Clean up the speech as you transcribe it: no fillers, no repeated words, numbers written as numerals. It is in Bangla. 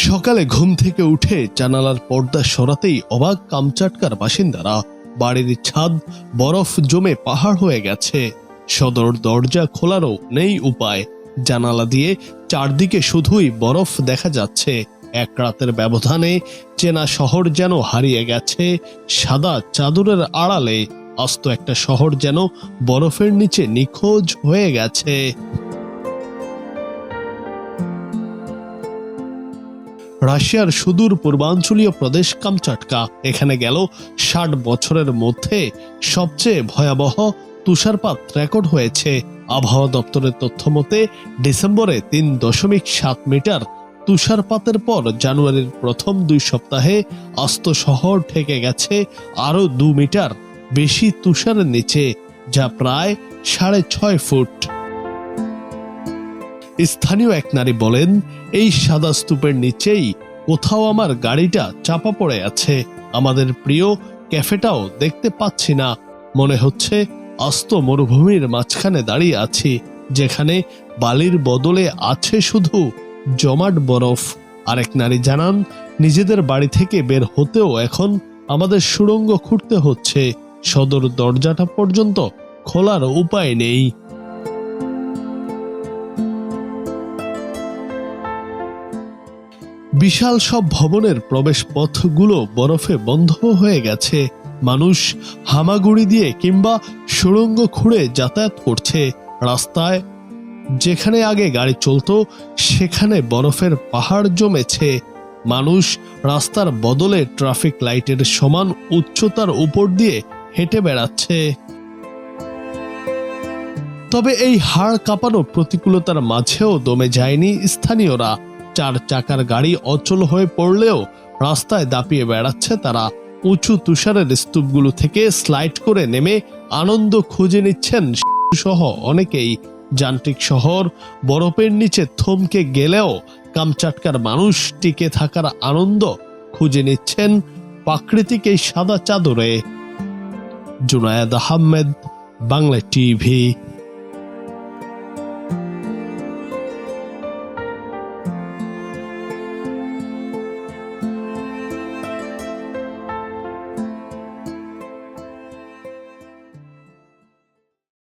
সকালে ঘুম থেকে উঠে জানালার পর্দা সরাতেই অবাক কামচাটকার বাসিন্দারা। বাড়ির ছাদ বরফ জমে পাহাড় হয়ে গেছে। সদর দরজা খোলারও নেই উপায়। জানালা দিয়ে চারদিকে শুধুই বরফ দেখা যাচ্ছে। এক রাতের ব্যবধানে চেনা শহর যেন হারিয়ে গেছে সাদা চাদরের আড়ালে। আস্ত একটা শহর যেন বরফের নিচে নিখোঁজ হয়ে গেছে। রাশিয়ার সুদূর পূর্বাঞ্চলীয় প্রদেশ কামচাটকা। এখানে গেল ৬০ বছরের মধ্যে সবচেয়ে ভয়াবহ তুষারপাত রেকর্ড হয়েছে। আবহাওয়া দপ্তরের তথ্য মতে ডিসেম্বরে ৩.৭ মিটার তুষারপাতের পর জানুয়ারির প্রথম ২ সপ্তাহে আস্ত শহর ঠেকে গেছে আরও ২ মিটার বেশি তুষারের নিচে, যা প্রায় ৬.৫ ফুট। স্থানীয় এক নারী বলেন, এই সাদা স্তূপের নিচেই কোথাও আমার গাড়িটা চাপা পড়ে আছে। আমাদের প্রিয় ক্যাফেটাও দেখতে পাচ্ছি না। মনে হচ্ছে আস্ত মরুভূমির মাঝখানে দাঁড়িয়ে আছি, যেখানে বালির বদলে আছে শুধু জমাট বরফ। আরেক নারী জানান, নিজেদের বাড়ি থেকে বের হতেও এখন আমাদের সুড়ঙ্গ খুঁড়তে হচ্ছে। সদর দরজাটা পর্যন্ত খোলার উপায় নেই। বিশাল সব ভবনের প্রবেশ পথগুলো বরফে বন্ধ হয়ে গেছে। মানুষ হামাগুড়ি দিয়ে কিংবা সুড়ঙ্গ খুঁড়ে যাতায়াত করছে। রাস্তায় যেখানে আগে গাড়ি চলতো সেখানে বরফের পাহাড় জমেছে। মানুষ রাস্তার বদলে ট্রাফিক লাইটের সমান উচ্চতার উপর দিয়ে হেঁটে বেড়াচ্ছে। তবে এই হাড় কাঁপানো প্রতিকূলতার মাঝেও দমে যায়নি স্থানীয়রা। ৪ চাকার গাড়ি অচল হয়ে পড়লেও রাস্তায় দাপিয়ে বেড়াচ্ছে তারা। উঁচু তুষারের স্তূপগুলো থেকে স্লাইড করে নেমে আনন্দ খুঁজে নিচ্ছেন সহ অনেকেই। যান্ত্রিক শহর বরফের নিচে থমকে গেলেও কামচাটকার মানুষ টিকে থাকার আনন্দ খুঁজে নিচ্ছেন প্রাকৃতিক এই সাদা চাদরে। জুনায়েদ আহমেদ, বাংলা টিভি।